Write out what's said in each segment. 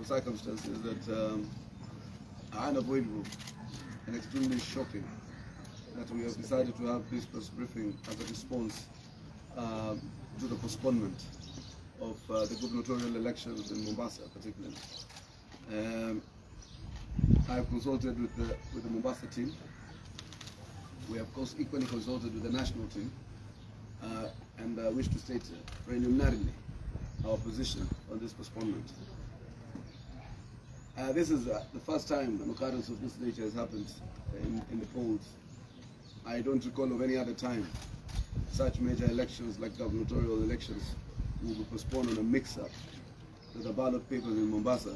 of circumstances that are unavoidable and extremely shocking that we have decided to have this press briefing as a response to the postponement of the gubernatorial elections in Mombasa, particularly. I have consulted with the Mombasa team. We have, of course, equally consulted with the national team, and wish to state preliminarily our position on this postponement. This is the first time an occurrence of this nature has happened in the polls. I don't recall of any other time such major elections like gubernatorial elections will be postponed on a mix-up. The ballot papers in Mombasa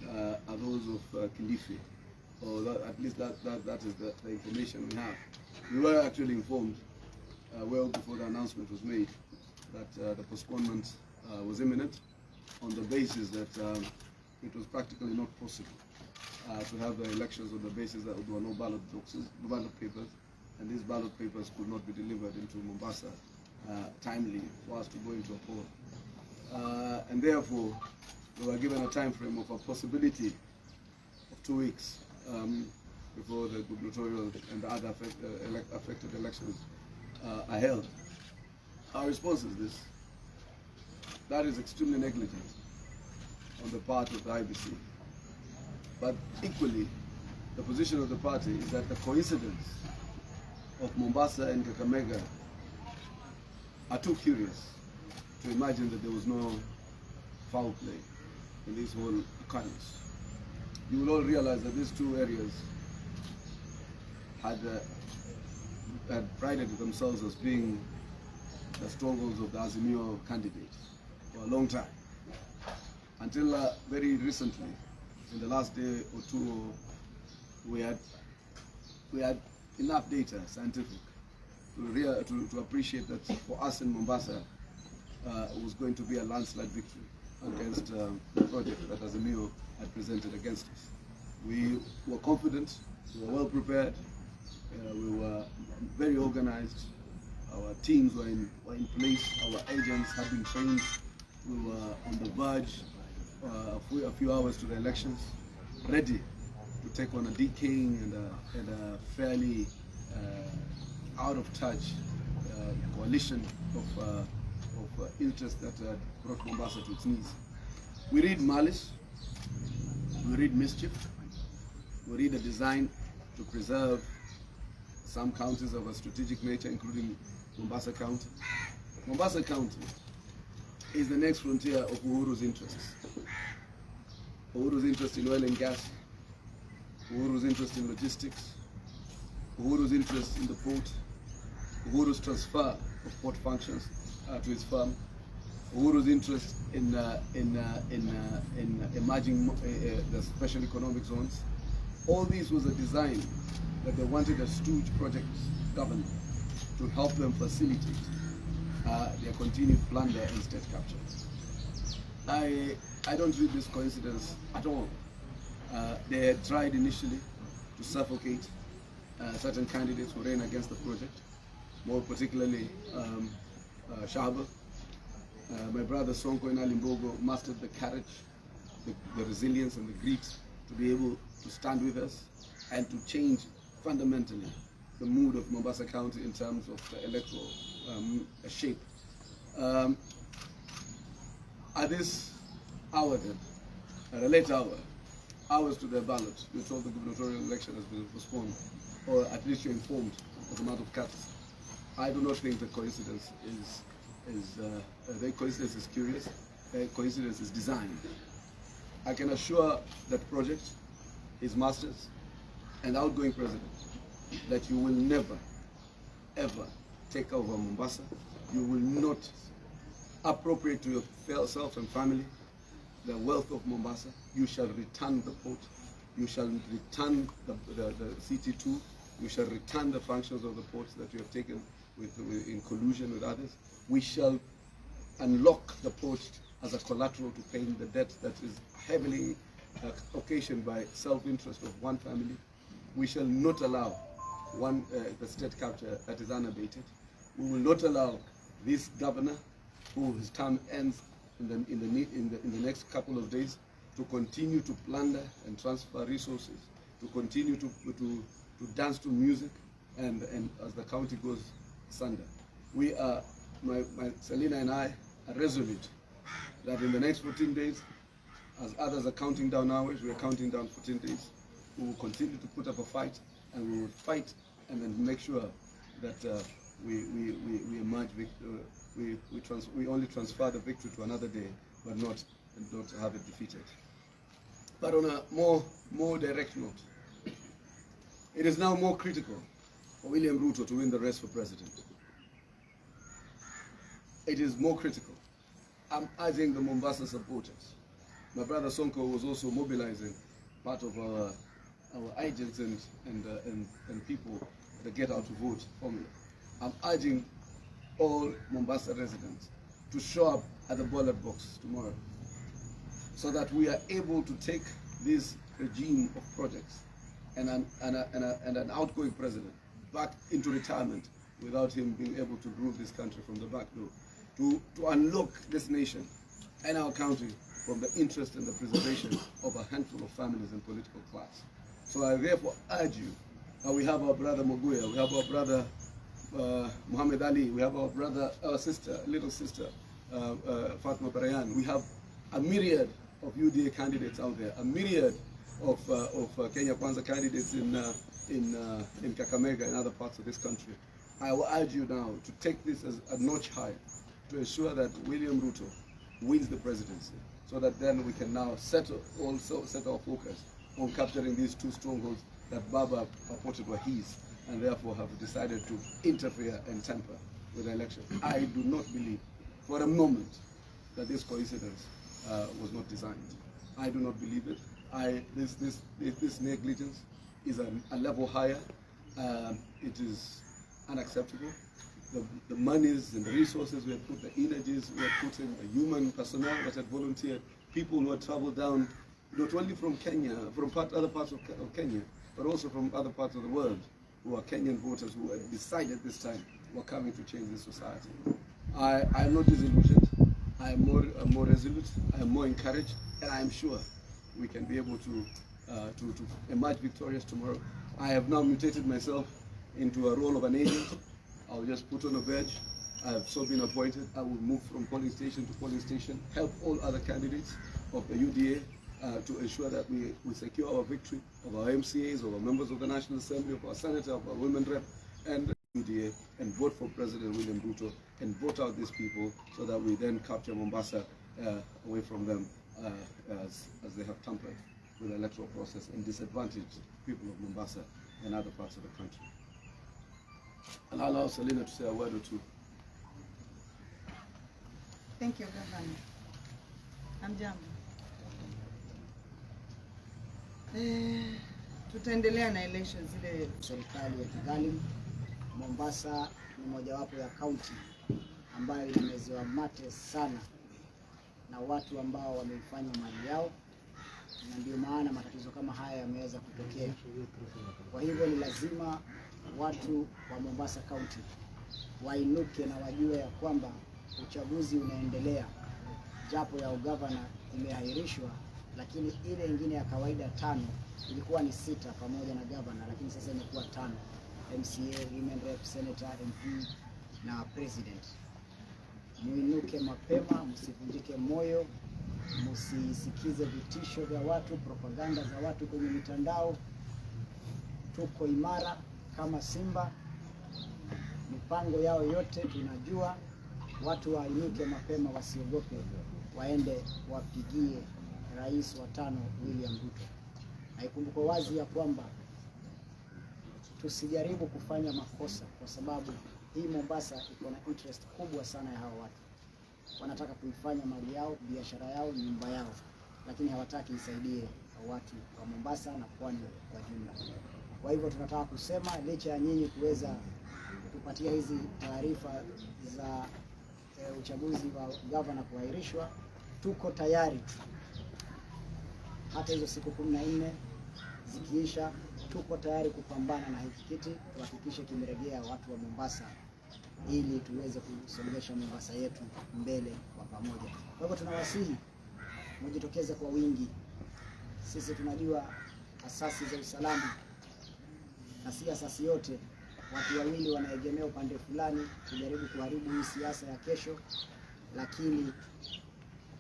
are those of Kilifi, or at least that is the information we have. We were actually informed well before the announcement was made that the postponement was imminent, on the basis that it was practically not possible to have the elections on the basis that there were no ballot boxes, no ballot papers, and these ballot papers could not be delivered into Mombasa timely for us to go into a poll. And therefore, we were given a time frame of a possibility of 2 weeks before the gubernatorial and the other affected elections are held. Our response is this: that is extremely negligent on the part of the IBC. But equally, the position of the party is that the coincidence of Mombasa and Kakamega are too curious to imagine that there was no foul play in this whole occurrence. You will all realize that these two areas had prided themselves as being the strongholds of the Azimio candidate for a long time. Until very recently, in the last day or two, we had enough data, scientific, to appreciate that for us in Mombasa, it was going to be a landslide victory against the project that Azimio had presented against us. We were confident, we were well prepared, we were very organized, our teams were in place, our agents had been trained, we were on the verge, a few hours to the elections, ready to take on a decaying and a fairly out of touch coalition of interests that brought Mombasa to its knees. We read malice, we read mischief, we read a design to preserve some counties of a strategic nature, including Mombasa County. Mombasa County is the next frontier of Uhuru's interests. Uhuru's interest in oil and gas, Uhuru's interest in logistics, Uhuru's interest in the port, Uhuru's transfer of port functions to his firm, Uhuru's interest in emerging the special economic zones. All this was a design that they wanted a stooge project government to help them facilitate their continued plunder and state capture. I don't read this coincidence at all. They had tried initially to suffocate certain candidates who ran against the project, more particularly Shahaba. My brother Sonko in Alimbogo mastered the courage, the resilience and the grit to be able to stand with us and to change fundamentally the mood of Mombasa County in terms of the electoral shape. At this hour then, at a late hour, hours to the ballot, you're told the gubernatorial election has been postponed, or at least you're informed as a matter of courtesy. I do not think the coincidence is curious. The coincidence is designed. I can assure that project, his masters, and the outgoing president, that you will never, ever take over Mombasa. You will not appropriate to yourself and family the wealth of Mombasa. You shall return the port. You shall return the CT2. You shall return the functions of the ports that you have taken in collusion with others. We shall unlock the port as a collateral to paying the debt that is heavily occasioned by self-interest of one family. We shall not allow the state capture that is unabated. We will not allow this governor, whose term ends in the next couple of days, to continue to plunder and transfer resources, to continue to dance to music, and as the county goes asunder. We are, Selina and I are resolute that in the next 14 days, as others are counting down hours, we are counting down 14 days. We will continue to put up a fight, and we will fight and then make sure that we emerge we only transfer the victory to another day, but not have it defeated. But on a more direct note, it is now more critical for William Ruto to win the race for president. It is more critical. I'm urging the Mombasa supporters. My brother Sonko was also mobilizing part of our agents and people that get out to vote formula. I'm urging all Mombasa residents to show up at the ballot box tomorrow, so that we are able to take this regime of projects and an outgoing president back into retirement without him being able to rule this country from the back door, to unlock this nation and our country from the interest and the preservation of a handful of families and political class. So I therefore urge you, we have our brother Moguya, we have our brother Muhammad Ali, we have our little sister Fatma Barayan, we have a myriad of UDA candidates out there, a myriad of Kenya Kwanza candidates in Kakamega and other parts of this country. I will urge you now to take this as a notch higher, to ensure that William Ruto wins the presidency, so that then we can now set our focus on capturing these two strongholds that Baba purported were his, and therefore have decided to interfere and tamper with the election. I do not believe for a moment that this coincidence was not designed. I do not believe it. This negligence is a level higher. It is unacceptable. The monies and the resources we have put, the energies we have put in, the human personnel that have volunteered, people who have traveled down, not only from Kenya, from other parts of Kenya, but also from other parts of the world, who are Kenyan voters who have decided this time we're coming to change this society. I am not disillusioned. I am more resolute. I am more encouraged, and I am sure we can be able to emerge victorious tomorrow. I have now mutated myself into a role of an agent. I'll just put on a badge. I have so been appointed. I will move from polling station to polling station, help all other candidates of the UDA to ensure that we secure our victory of our MCAs, of our members of the National Assembly, of our senator, of our women rep, and UDA, and vote for President William Ruto, and vote out these people so that we then capture Mombasa away from them as they have tampered with the electoral process and disadvantaged people of Mombasa and other parts of the country. And I'll allow Selina to say a word or two. Thank you, Governor. Hamjambo. Tutaendelea na elections ile. Serikali ya Kigali, Mombasa ni mojawapo ya kaunti ambayo imemezewa mate sana na watu ambao wameifanya mali yao, na ndio maana matatizo kama haya yameweza kutokea. Kwa hivyo ni lazima watu wa Mombasa County wainuke na wajue ya kwamba uchaguzi unaendelea, japo ya ugavana imeahirishwa, lakini ile ingine ya kawaida 5 ilikuwa ni 6 pamoja na gavana, lakini sasa imekuwa 5: MCA, women rep, senator, MP na president. Muinuke mapema, msivunjike moyo, msisikize vitisho vya watu, propaganda za watu kwenye mitandao. Tuko imara kama simba, mipango yao yote tunajua. Watu wainuke mapema, wasiogope, waende wapigie rais wa 5 William Ruto. Na ikumbuke wazi ya kwamba tusijaribu kufanya makosa, kwa sababu hii Mombasa iko na interest kubwa sana ya hao watu. Wanataka kuifanya mali yao, biashara yao, nyumba yao, lakini hawataki isaidie watu wa Mombasa na pwani kwa jumla. Kwa hivyo tunataka kusema, licha ya nyinyi kuweza kupatia hizi taarifa za uchaguzi wa gavana kuahirishwa, tuko tayari. Hata hizo siku 14 zikiisha, tuko tayari kupambana na hiki kiti, tuhakikishe kimerejea watu wa Mombasa, ili tuweze kusongesha Mombasa yetu mbele kwa pamoja. Kwa hivyo tunawasihi mjitokeze kwa wingi Sisi tunajua asasi za usalama, na si asasi yote, watu wawili wanaegemea upande fulani kujaribu kuharibu hii siasa ya kesho. Lakini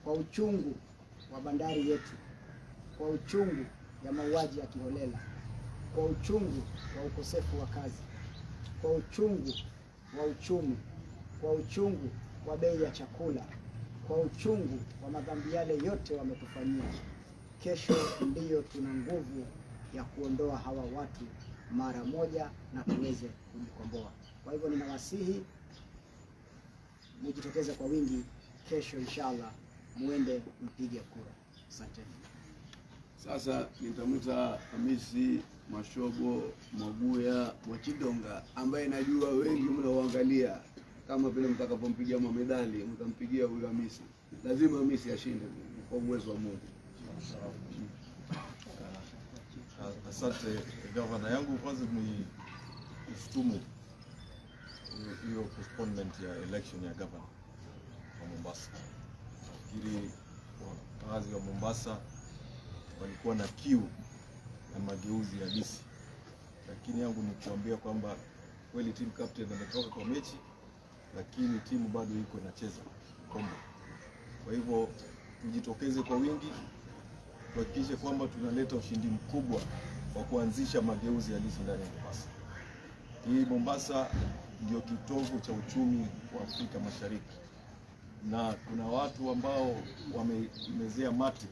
kwa uchungu wa bandari yetu, kwa uchungu ya mauaji ya kiholela, kwa uchungu wa ukosefu wa kazi, kwa uchungu wa uchumi, kwa uchungu wa bei ya chakula, kwa uchungu wa madhambi yale yote wametufanyia, kesho ndiyo tuna nguvu ya kuondoa hawa watu mara moja na tuweze kujikomboa. Kwa hivyo ninawasihi mujitokeze kwa wingi kesho, inshallah muende mpige kura. Asanteni. Sasa nitamwita Hamisi Mashobo Mwaguya Mwachidonga, ambaye najua wengi mnaoangalia kama vile mtakapompigia medali mtampigia huyo Hamisi. Lazima Hamisi ashinde kwa uwezo wa Mungu. Asante gavana yangu, kwanza ni kushtumu hiyo postponement ya election ya gavana wa Mombasa. Nafikiri wakazi wa Mombasa walikuwa na kiu na mageuzi ya DC, lakini yangu ni kuambia kwamba kweli team captain ametoka kwa mechi, lakini timu bado iko inacheza kombo. Kwa hivyo tujitokeze kwa wingi, tuhakikishe kwamba tunaleta ushindi mkubwa wa kuanzisha mageuzi halisi ndani ya Mombasa. Hii Mombasa ndio kitovu cha uchumi wa Afrika Mashariki, na kuna watu ambao wamemezea mate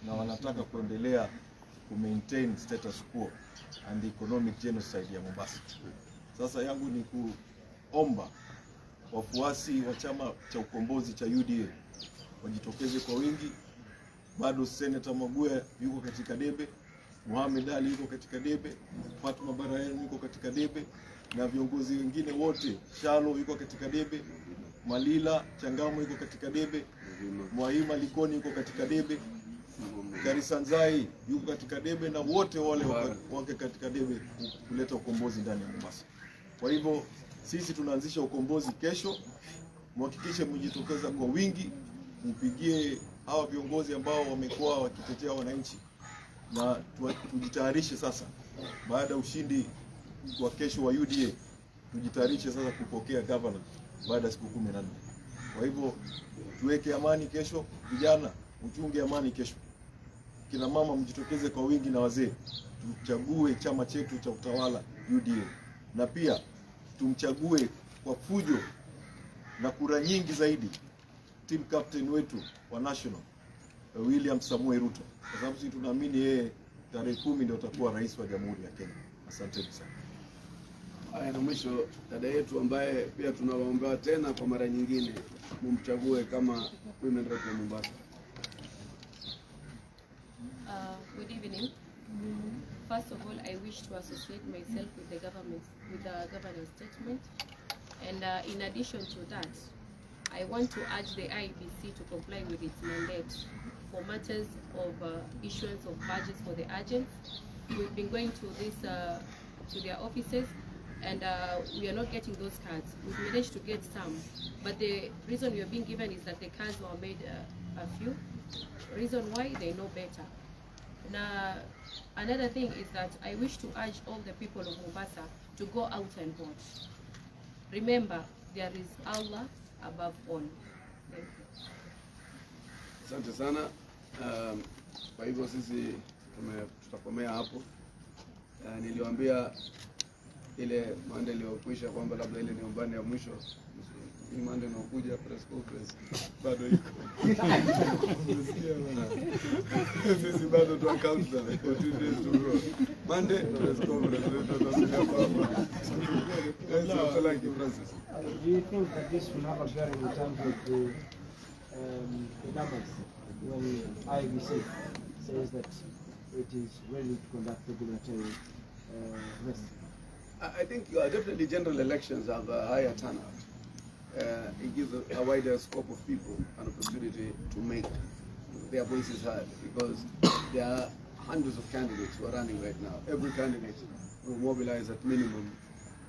na wanataka kuendelea maintain status quo and economic genocide ya Mombasa. Sasa yangu ni kuomba wafuasi wa chama cha ukombozi cha UDA wajitokeze kwa wingi. Bado Senator Mwaguya yuko katika debe, Mohamed Ali yuko katika debe, Fatma Barayan yuko katika debe, na viongozi wengine wote, Shalo yuko katika debe, Malila Changamwe yuko katika debe, Mwahima Likoni yuko katika debe, Karisanzai yuko katika debe, na wote wale wake katika debe kuleta ukombozi ndani ya Mombasa. Kwa hivyo sisi tunaanzisha ukombozi kesho. Mhakikishe mjitokeza kwa wingi, mpigie hawa viongozi ambao wamekuwa wakitetea wananchi, na tujitayarishe sasa baada ya ushindi wa kesho wa UDA, tujitayarishe sasa kupokea governor baada ya siku 14. Kwa hivyo tuweke amani kesho, vijana mchunge amani kesho. Kina mama mjitokeze kwa wingi, na wazee tuchague chama chetu cha utawala UDA, na pia tumchague kwa fujo na kura nyingi zaidi team captain wetu wa national William Samuel RUTO, kwa sababu sisi tunaamini yeye tarehe 10 ndio atakuwa rais wa Jamhuri ya Kenya. Asante sana. Haya, na mwisho dada yetu ambaye pia tunawaombea tena kwa mara nyingine mumchague kama women rep wa Mombasa. Good evening. First of all, I wish to associate myself with the governor's statement, and in addition to that, I want to urge the IEBC to comply with its mandate for matters of issuance of badges for the agents. We've been going to to their offices, and we are not getting those cards. We've managed to get some, but the reason we are being given is that the cards were made a few. Reason why, they know better. Now, another thing is that I wish to urge all the people of Mombasa to go out and vote. Remember, there is Allah above all. Thank you. Asante sana. Kwa hivyo sisi tutakomea hapo. Niliwaambia ile manda iliyokwisha kwamba labda ile ni umbani ya mwisho. Hii manda inayokuja press conference bado iko. Sisi bado tu account for 2 days to go. Monday press conference tutakuja hapa. That's like the process. Do you think that this will have a bearing in terms of the numbers when IEBC says that it is ready to conduct the gubernatorial race? I think definitely general elections have a higher turnout. It gives a wider scope of people an opportunity to make their voices heard, because there are hundreds of candidates who are running right now. Every candidate will mobilize at minimum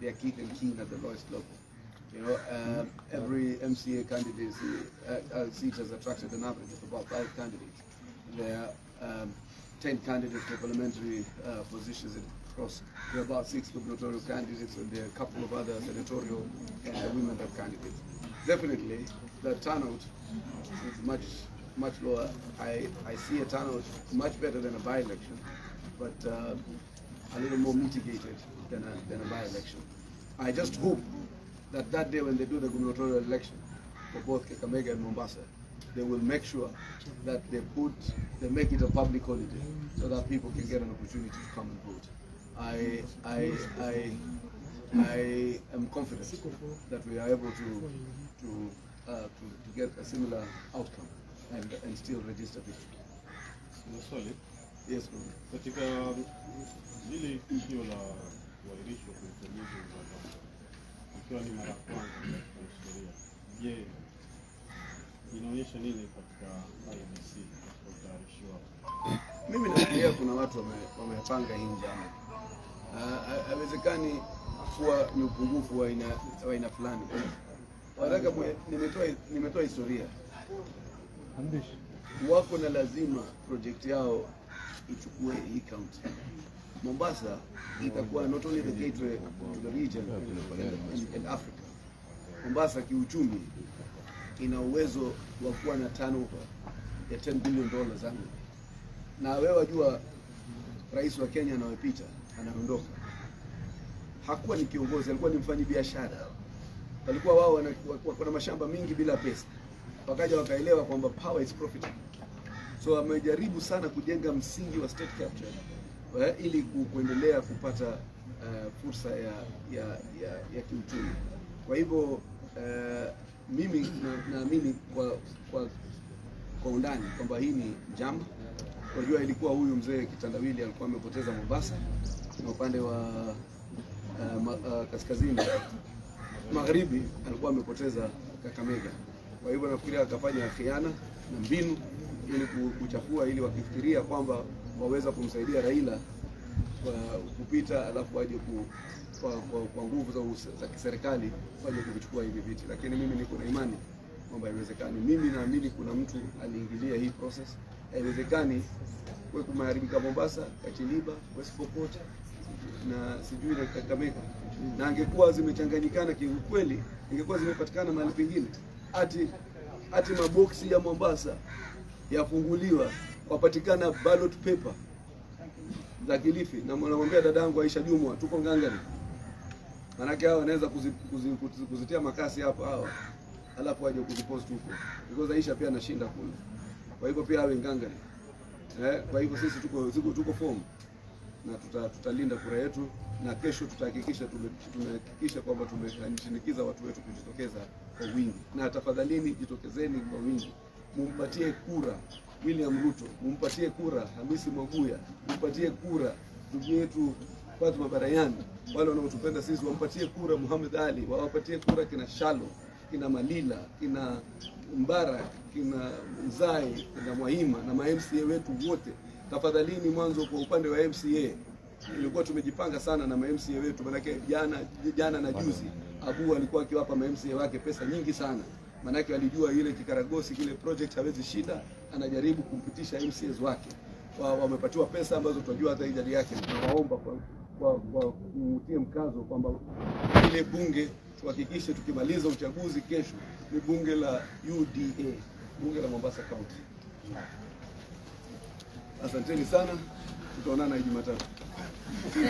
their kith and kin at the lowest level. You know, every MCA candidate seat has attracted an average of about 5 candidates. There are 10 candidates for parliamentary positions across. There are about 6 gubernatorial candidates, and there are a couple of other senatorial women that candidates. Definitely, the turnout is much lower. I see a turnout much better than a by-election, but a little more mitigated than a by-election. I just hope that that day when they do the gubernatorial election for both Kakamega and Mombasa, they will make sure that they make it a public holiday so that people can get an opportunity to come and vote. I am confident that we are able to get a similar outcome and still register victory. Swali, Yes, ma'am. katika lile tukio la kuahirishwa kwa uchaguzi wa Uganda, ikiwa ni mara ya kwanza katika historia, je, inaonyesha nini katika IEBC katika utayarishi wao? Mimi nafikiria kuna watu wamepanga hii njama. Haiwezekani kuwa ni upungufu wa aina fulani. Wataka nimetoa historia. Wako na lazima project yao ichukue hii county. Mombasa itakuwa not only the gateway to the region and Africa. Mombasa kiuchumi ina uwezo wa kuwa na turnover ya $10 billion annually. Na wewe wajua rais wa Kenya anayepita anaondoka. Hakuwa ni kiongozi, alikuwa ni mfanyabiashara. Walikuwa wao wana mashamba mingi bila pesa. Wakaja wakaelewa kwamba power is profitable. So wamejaribu sana kujenga msingi wa state capture ili kuendelea kupata fursa ya kiuchumi. Kwa hivyo mimi naamini kwa undani kwamba hii ni njama. Unajua ilikuwa huyu mzee Kitandawili alikuwa amepoteza Mombasa na upande wa kaskazini magharibi alikuwa amepoteza Kakamega. Kwa hivyo nafikiria akafanya khiana na mbinu ili kuchafua, ili wakifikiria kwamba waweza kumsaidia Raila kupita, alafu waje kwa nguvu za kiserikali waje kuchukua hivi viti. Lakini mimi niko na imani kwamba haiwezekani. Mimi naamini kuna mtu aliingilia hii process. Haiwezekani kwa kumaharibika Mombasa, Kachiliba, West Pokot na sijui na Kakamega. Na angekuwa zimechanganyikana kiukweli, ingekuwa zimepatikana mahali pengine. Ati maboksi ya Mombasa yafunguliwa, wapatikana ballot paper za Kilifi, na namwambia dadangu Aisha Jumwa tuko ngangari. Manake hao wanaweza kuzitia makasi hapo hawa, alafu waje kuzipost huko. Because Aisha pia anashinda kule. Kwa hivyo pia awe ngangari. Kwa hivyo sisi tuko form na tutalinda kura yetu, na kesho tumehakikisha kwamba tumeshinikiza watu wetu kujitokeza kwa wingi. Na tafadhalini jitokezeni kwa wingi. Mumpatie kura William Ruto, mumpatie kura Hamisi Mwaguya, mumpatie kura ndugu yetu Fatuma Barayani, wale wanaotupenda sisi, wampatie kura Muhammad Ali, wapatie kura kina Shalo, kina Malila, kina Mbara, kina Mzai, kina Mwahima na ma-MCA wetu wote. Tafadhalini mwanzo kwa upande wa MCA ilikuwa tumejipanga sana na ma-MCA wetu, manake jana na juzi Abu alikuwa akiwapa ma-MCA wake pesa nyingi sana. Manake walijua ile kikaragosi kile project hawezi shida, anajaribu kumpitisha MCAs wake. Wamepatiwa pesa ambazo tunajua hata idadi yake. Tunawaomba kwa kutie mkazo kwamba ile bunge tuhakikishe tukimaliza uchaguzi kesho ni bunge la UDA, bunge la Mombasa County. Asanteni sana, tutaonana Jumatatu.